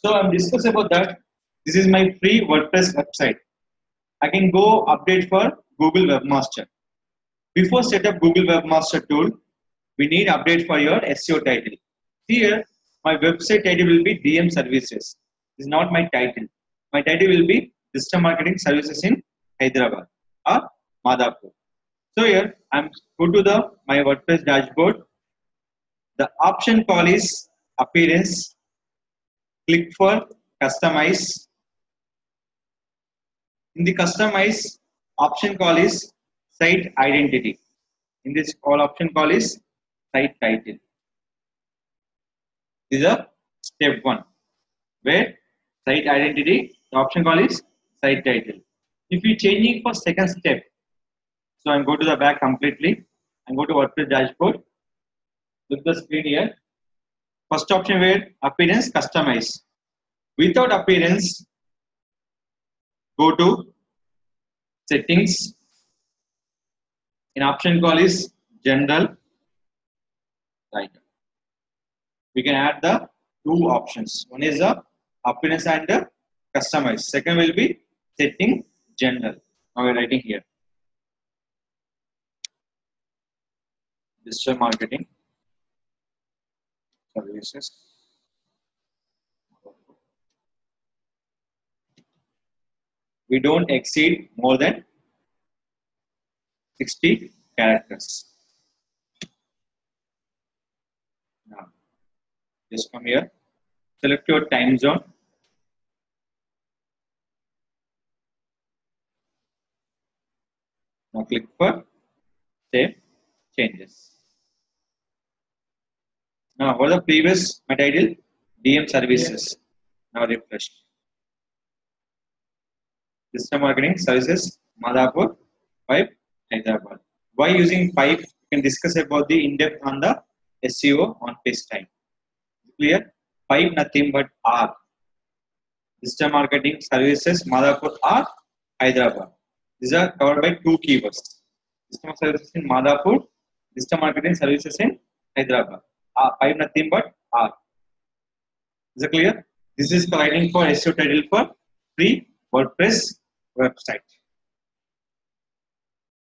So I'm discussing about that. This is my free WordPress website. I can go update for Google Webmaster. Before set up Google Webmaster tool, we need update for your SEO title. Here, my website title will be DM Services. This is not my title. My title will be Digital Marketing Services in Hyderabad or Madhapur. So here, I'm go to the my WordPress dashboard. The option call is appearance. Click for customize. In the customize, option call is site identity. In this all option call is site title. This is a step 1 where site identity, the option call is site title. If you changing for second step, so I'm go to the back completely and go to WordPress dashboard. Look the screen here. First option where appearance customize. Without appearance, go to settings. In option call is general. Right. We can add the two options. One is the appearance and the customize. Second will be setting general. Now we're writing here. Digital marketing services. We don't exceed more than 60 characters. Now, just come here. Select your time zone. Now click for save changes. Now what the previous my title? DM services. Now refresh. Digital marketing services Madhapur 5 Hyderabad. Why using 5? We can discuss about the in-depth on the SEO on FaceTime. Clear? 5 nothing but R. Digital marketing services Madhapur or Hyderabad. These are covered by two keywords. Digital services in Madhapur, digital marketing services in Hyderabad. 5 nothing but R. Is it clear? This is writing for SEO title for free WordPress website.